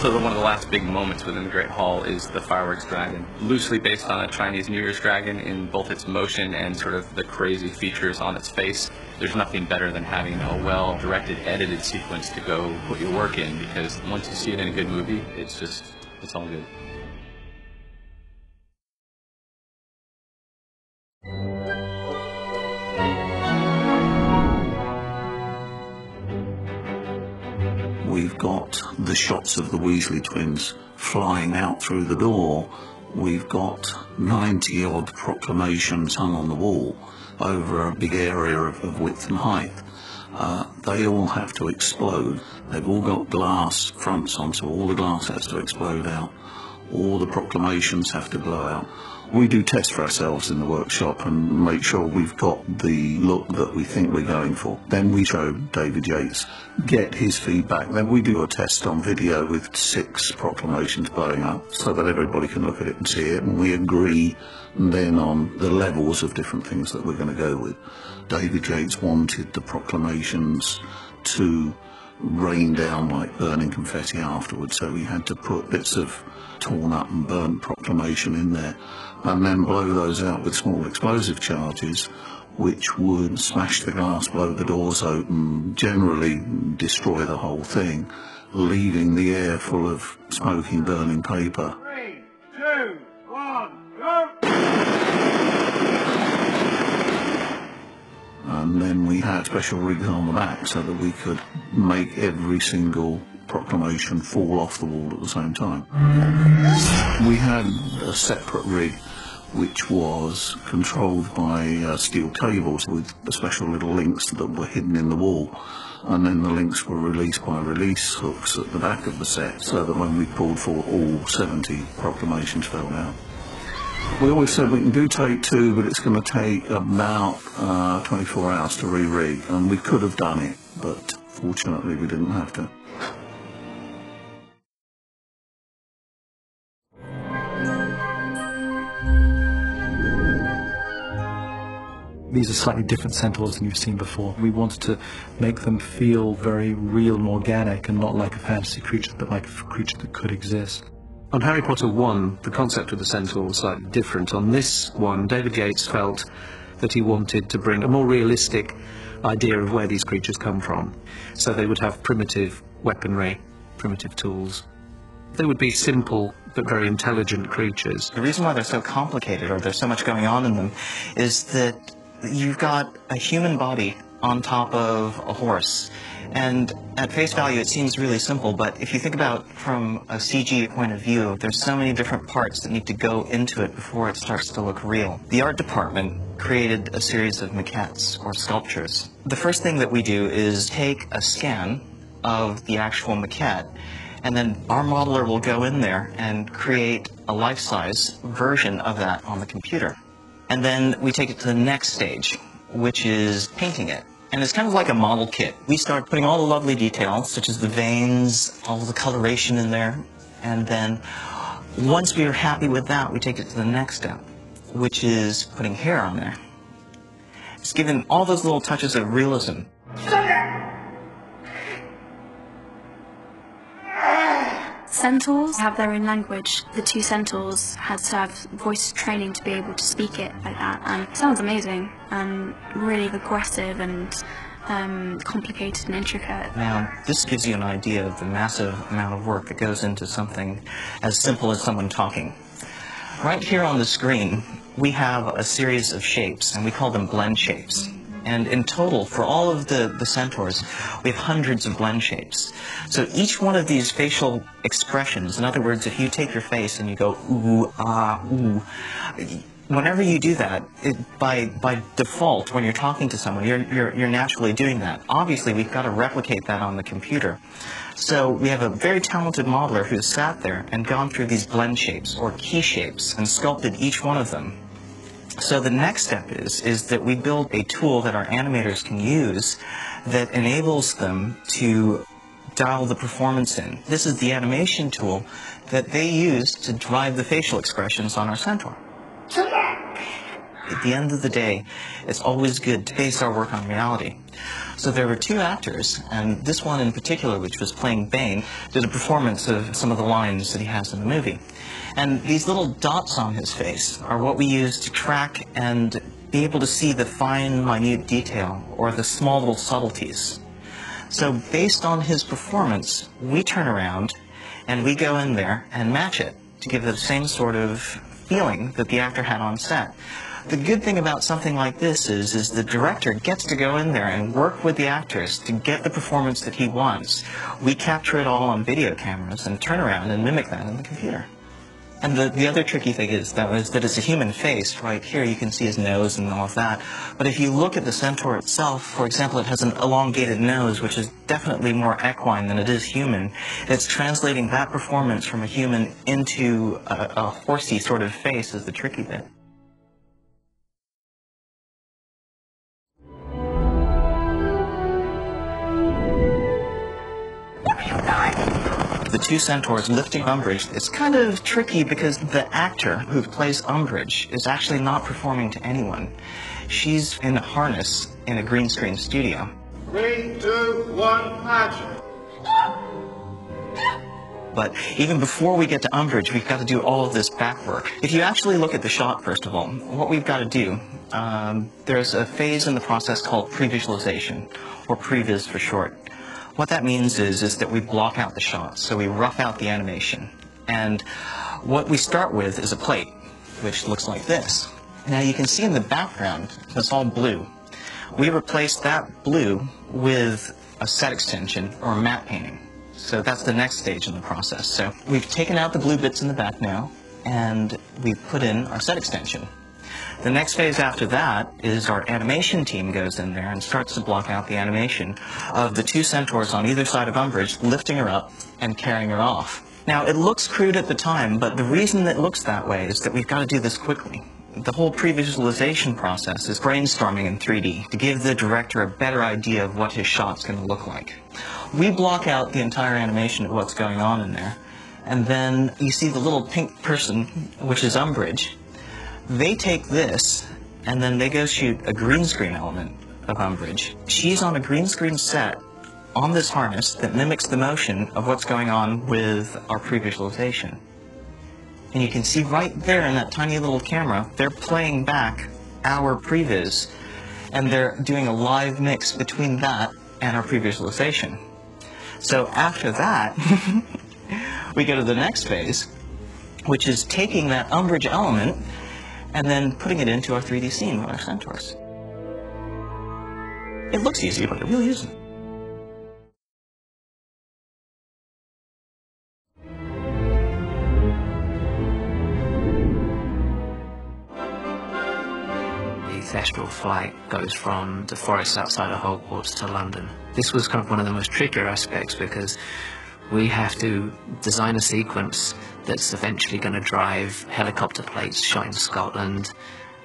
So one of the last big moments within the Great Hall is the fireworks dragon, loosely based on a Chinese New Year's dragon in both its motion and sort of the crazy features on its face. There's nothing better than having a well-directed, edited sequence to go put your work in, because once you see it in a good movie, it's all good. We've got the shots of the Weasley twins flying out through the door. We've got 90-odd proclamations hung on the wall over a big area of width and height. They all have to explode. They've all got glass fronts on, so all the glass has to explode out. All the proclamations have to blow out. We do tests for ourselves in the workshop and make sure we've got the look that we think we're going for. Then we show David Yates, get his feedback. Then we do a test on video with 6 proclamations blowing up so that everybody can look at it and see it. And we agree then on the levels of different things that we're going to go with. David Yates wanted the proclamations to rain down like burning confetti afterwards, so we had to put bits of torn up and burnt proclamation in there and then blow those out with small explosive charges which would smash the glass, blow the doors open, generally destroy the whole thing, leaving the air full of smoking, burning paper. 3, 2, 1, go! And then we had special rigs on the back so that we could make every single proclamation fall off the wall at the same time. We had a separate rig which was controlled by steel cables with special little links that were hidden in the wall, and then the links were released by release hooks at the back of the set so that when we pulled for all 70 proclamations fell out. We always said we can do take 2, but it's going to take about 24 hours to re-rig, and we could have done it, but fortunately we didn't have to. These are slightly different centaurs than you've seen before. We wanted to make them feel very real and organic and not like a fantasy creature, but like a creature that could exist. On Harry Potter 1, the concept of the centaur was slightly different. On this one, David Yates felt that he wanted to bring a more realistic idea of where these creatures come from. So they would have primitive weaponry, primitive tools. They would be simple but very intelligent creatures. The reason why they're so complicated, or there's so much going on in them, is that you've got a human body on top of a horse. And at face value, it seems really simple, but if you think about from a CG point of view, there's so many different parts that need to go into it before it starts to look real. The art department created a series of maquettes, or sculptures. The first thing that we do is take a scan of the actual maquette, and then our modeler will go in there and create a life-size version of that on the computer. And then we take it to the next stage, which is painting it. And it's kind of like a model kit. We start putting all the lovely details, such as the veins, all the coloration in there, and then once we are happy with that, we take it to the next step, which is putting hair on there. It's given all those little touches of realism. Centaurs have their own language. The 2 centaurs had to have voice training to be able to speak it like that, and it sounds amazing and really aggressive and complicated and intricate. Now, this gives you an idea of the massive amount of work that goes into something as simple as someone talking. Right here on the screen, we have a series of shapes, and we call them blend shapes. And in total, for all of the centaurs, we have hundreds of blend shapes. So each one of these facial expressions, in other words, if you take your face and you go, ooh, ah, ooh, whenever you do that, by default, when you're talking to someone, you're naturally doing that. Obviously, we've got to replicate that on the computer. So we have a very talented modeler who's sat there and gone through these blend shapes, or key shapes, and sculpted each one of them. So the next step is that we build a tool that our animators can use that enables them to dial the performance in. This is the animation tool that they use to drive the facial expressions on our centaur. At the end of the day, it's always good to base our work on reality. So there were two actors, and this one in particular, which was playing Bane, did a performance of some of the lines that he has in the movie. And these little dots on his face are what we use to track and be able to see the fine, minute detail, or the small little subtleties. So based on his performance, we turn around and we go in there and match it to give the same sort of feeling that the actor had on set. The good thing about something like this is the director gets to go in there and work with the actors to get the performance that he wants. We capture it all on video cameras and turn around and mimic that in the computer. And the other tricky thing is that it's a human face. Right here you can see his nose and all of that. But if you look at the centaur itself, for example, it has an elongated nose, which is definitely more equine than it is human. It's translating that performance from a human into a horsey sort of face is the tricky bit. The two centaurs lifting Umbridge, it's kind of tricky because the actor who plays Umbridge is actually not performing to anyone. She's in a harness in a green screen studio. 3, 2, 1, action. But even before we get to Umbridge, we've got to do all of this back work. If you actually look at the shot, first of all, what we've got to do, there's a phase in the process called pre-visualization, or previs for short. What that means is that we block out the shot, so we rough out the animation. And what we start with is a plate, which looks like this. Now you can see in the background, it's all blue. We replaced that blue with a set extension or matte painting. So that's the next stage in the process. So we've taken out the blue bits in the back now, and we've put in our set extension. The next phase after that is our animation team goes in there and starts to block out the animation of the two centaurs on either side of Umbridge lifting her up and carrying her off. Now, it looks crude at the time, but the reason it looks that way is that we've got to do this quickly. The whole pre-visualization process is brainstorming in 3D to give the director a better idea of what his shot's going to look like. We block out the entire animation of what's going on in there, and then you see the little pink person, which is Umbridge. They take this, and then they go shoot a green screen element of Umbridge. She's on a green screen set on this harness that mimics the motion of what's going on with our pre-visualization. And you can see right there in that tiny little camera, they're playing back our previs, and they're doing a live mix between that and our pre-visualization. So after that, we go to the next phase, which is taking that Umbridge element and then putting it into our 3D scene with our centaurs. It looks easy, but it really isn't. The Thestral flight goes from the forest outside of Hogwarts to London. This was kind of one of the most trickier aspects because we have to design a sequence that's eventually going to drive helicopter plates shot in Scotland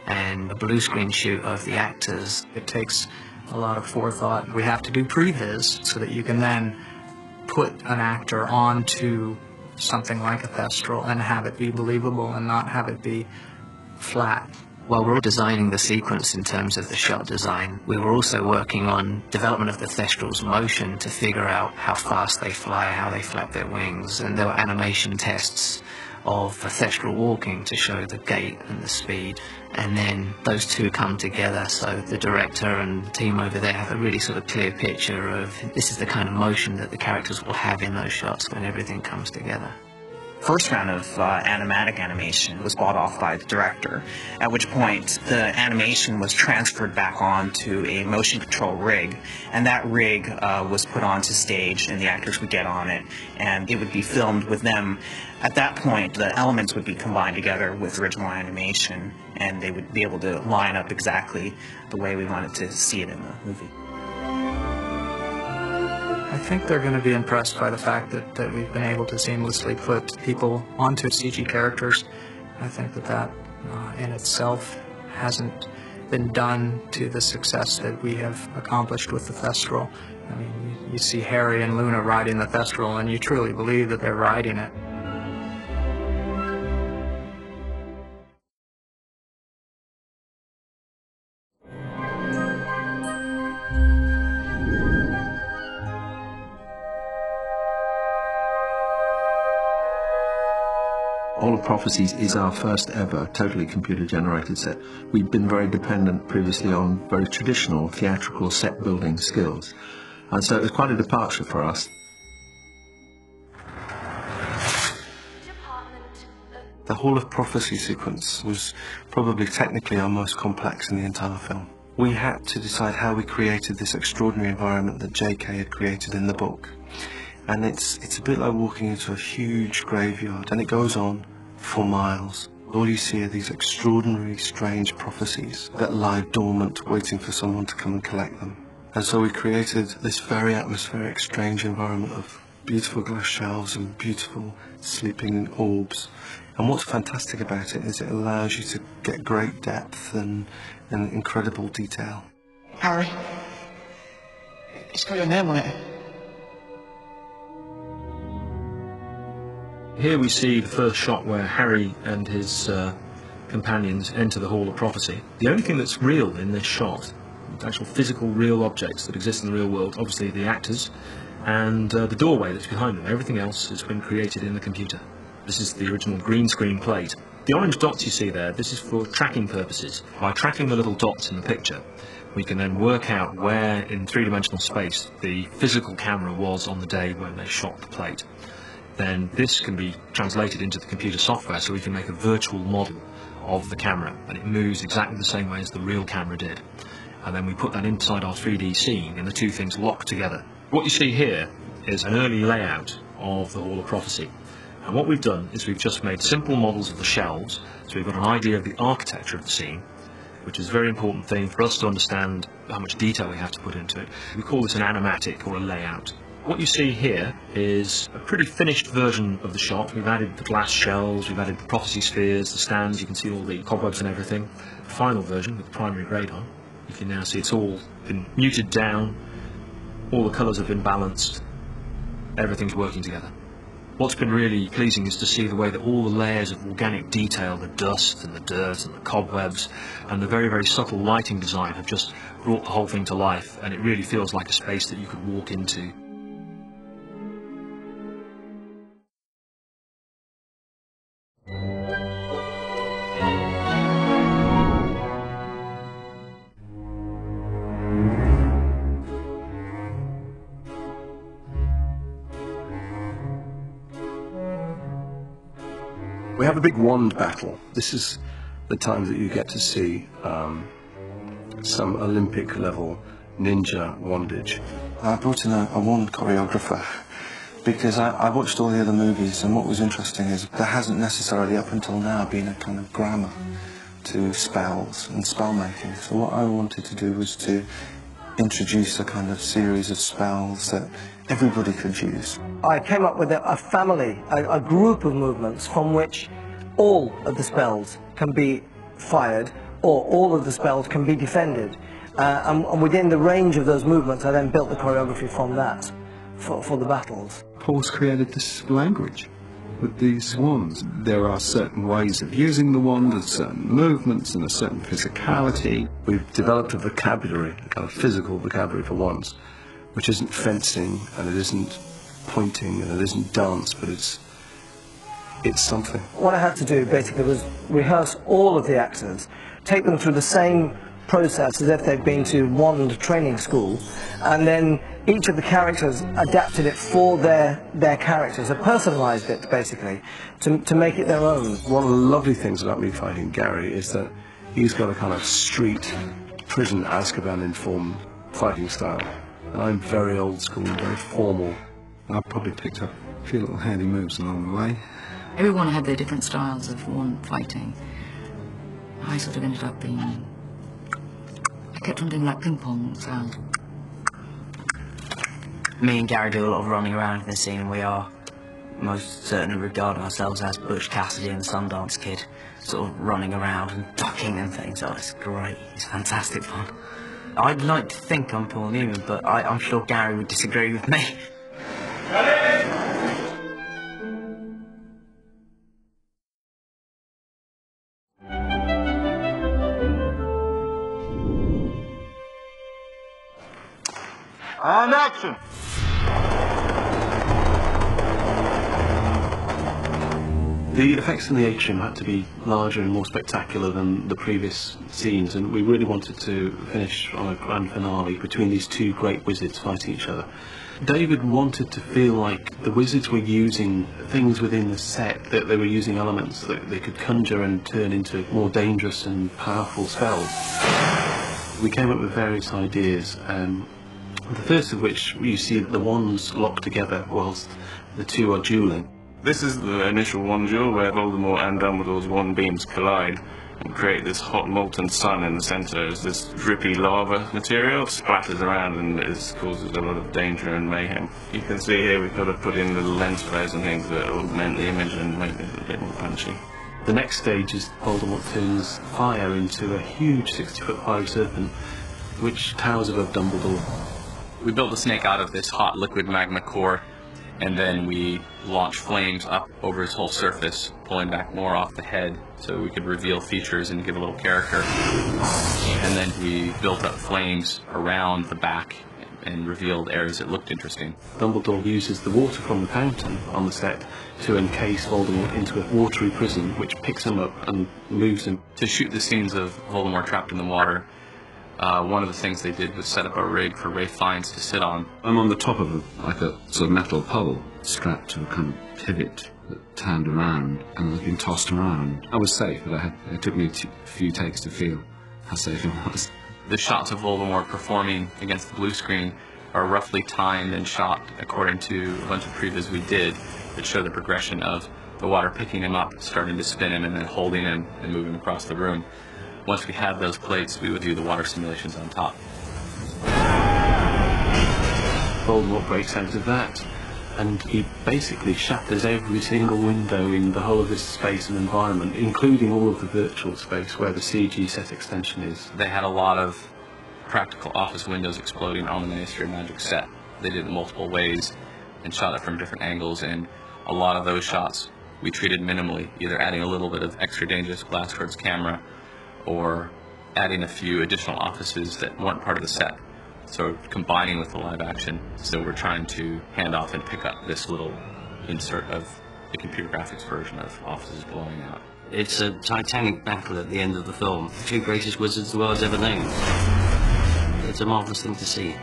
and a blue screen shoot of the actors. It takes a lot of forethought. We have to do previs so that you can then put an actor onto something like a Thestral and have it be believable and not have it be flat. While we're designing the sequence in terms of the shot design, we were also working on development of the Thestral's motion to figure out how fast they fly, how they flap their wings, and there were animation tests of the Thestral walking to show the gait and the speed. And then those two come together, so the director and the team over there have a really sort of clear picture of this is the kind of motion that the characters will have in those shots when everything comes together. First round of animatic animation was bought off by the director, at which point the animation was transferred back onto a motion control rig, and that rig was put onto stage and the actors would get on it and it would be filmed with them. At that point the elements would be combined together with original animation and they would be able to line up exactly the way we wanted to see it in the movie. I think they're going to be impressed by the fact that we've been able to seamlessly put people onto CG characters. I think that in itself hasn't been done to the success that we have accomplished with the Thestral. I mean, you see Harry and Luna riding the Thestral and you truly believe that they're riding it. Hall of Prophecies is our first ever totally computer-generated set. We've been very dependent previously on very traditional theatrical set-building skills, and so it was quite a departure for us. The Hall of Prophecy sequence was probably technically our most complex in the entire film. We had to decide how we created this extraordinary environment that J.K. had created in the book. And it's a bit like walking into a huge graveyard, and it goes on for miles. All you see are these extraordinary, strange prophecies that lie dormant, waiting for someone to come and collect them. And so we created this very atmospheric, strange environment of beautiful glass shelves and beautiful sleeping orbs. And what's fantastic about it is it allows you to get great depth and incredible detail. Harry, it's got your name on it. Here we see the first shot where Harry and his companions enter the Hall of Prophecy. The only thing that's real in this shot, actual physical real objects that exist in the real world, obviously the actors and the doorway that's behind them. Everything else has been created in the computer. This is the original green screen plate. The orange dots you see there, this is for tracking purposes. By tracking the little dots in the picture, we can then work out where in three-dimensional space the physical camera was on the day when they shot the plate. Then this can be translated into the computer software so we can make a virtual model of the camera, and it moves exactly the same way as the real camera did. And then we put that inside our 3D scene and the two things lock together. What you see here is an early layout of the Hall of Prophecy. And what we've done is we've just made simple models of the shelves, so we've got an idea of the architecture of the scene, which is a very important thing for us to understand how much detail we have to put into it. We call this an animatic or a layout. What you see here is a pretty finished version of the shot. We've added the glass shelves, we've added the prophecy spheres, the stands, you can see all the cobwebs and everything. The final version with the primary grade on, you can now see it's all been muted down, all the colours have been balanced, everything's working together. What's been really pleasing is to see the way that all the layers of organic detail, the dust and the dirt and the cobwebs and the very, very subtle lighting design have just brought the whole thing to life, and it really feels like a space that you could walk into. We have a big wand battle. This is the time that you get to see some Olympic level ninja wandage. I brought in a wand choreographer because I watched all the other movies, and what was interesting is there hasn't necessarily up until now been a kind of grammar to spells and spell making. So what I wanted to do was to introduce a kind of series of spells that everybody could use. I came up with a family, a group of movements from which all of the spells can be fired or all of the spells can be defended. And within the range of those movements, I then built the choreography from that for the battles. Paul's created this language with these wands. There are certain ways of using the wand, there's certain movements and a certain physicality. We've developed a vocabulary, a kind of physical vocabulary for wands, which isn't fencing and it isn't pointing and it isn't dance, but it's something. What I had to do basically was rehearse all of the actors, take them through the same process as if they'd been to wand training school, and then each of the characters adapted it for their characters, and personalised it basically to make it their own. One of the lovely things about me fighting Gary is that he's got a kind of street, prison, Azkaban-informed fighting style, and I'm very old school and very formal. I've probably picked up a few little handy moves along the way. Everyone had their different styles of wand fighting. I sort of ended up being... I kept on doing like ping pong sound. Me and Gary do a lot of running around in the scene, and we are most certainly regard ourselves as Butch Cassidy and the Sundance Kid, sort of running around and ducking and things. Oh, it's great. It's fantastic fun. I'd like to think I'm Paul Newman, but I'm sure Gary would disagree with me. And action! The effects in the atrium had to be larger and more spectacular than the previous scenes, and we really wanted to finish on a grand finale between these two great wizards fighting each other. David wanted to feel like the wizards were using things within the set, that they were using elements that they could conjure and turn into more dangerous and powerful spells. We came up with various ideas, the first of which you see the wands locked together whilst the two are dueling. This is the initial wand duel where Voldemort and Dumbledore's wand beams collide and create this hot molten sun in the centre as this drippy lava material splatters around and causes a lot of danger and mayhem. You can see here we've got to put in little lens flares and things that augment the image and make it a bit more punchy. The next stage is Voldemort turns fire into a huge 60-foot fiery serpent which towers above Dumbledore. We built the snake out of this hot liquid magma core, and then we launched flames up over his whole surface, pulling back more off the head so we could reveal features and give a little character. And then we built up flames around the back and revealed areas that looked interesting. Dumbledore uses the water from the fountain on the set to encase Voldemort into a watery prison which picks him up and moves him. To shoot the scenes of Voldemort trapped in the water, one of the things they did was set up a rig for Ralph Fiennes to sit on. I'm on the top of a sort of metal pole strapped to a kind of pivot that turned around and was being tossed around. I was safe, but it took me a few takes to feel how safe it was. The shots of Voldemort performing against the blue screen are roughly timed and shot according to a bunch of previews we did that show the progression of the water picking him up, starting to spin him, and then holding him and moving across the room. Once we had those plates, we would do the water simulations on top. Voldemort breaks out of that, and he basically shatters every single window in the whole of this space and environment, including all of the virtual space where the CG set extension is. They had a lot of practical office windows exploding on the Ministry of Magic set. They did it multiple ways and shot it from different angles, and a lot of those shots we treated minimally, either adding a little bit of extra dangerous glass towards camera or adding a few additional offices that weren't part of the set. So combining with the live action, so we're trying to hand off and pick up this little insert of the computer graphics version of offices blowing out. It's a titanic battle at the end of the film. The two greatest wizards the world's ever known. It's a marvellous thing to see.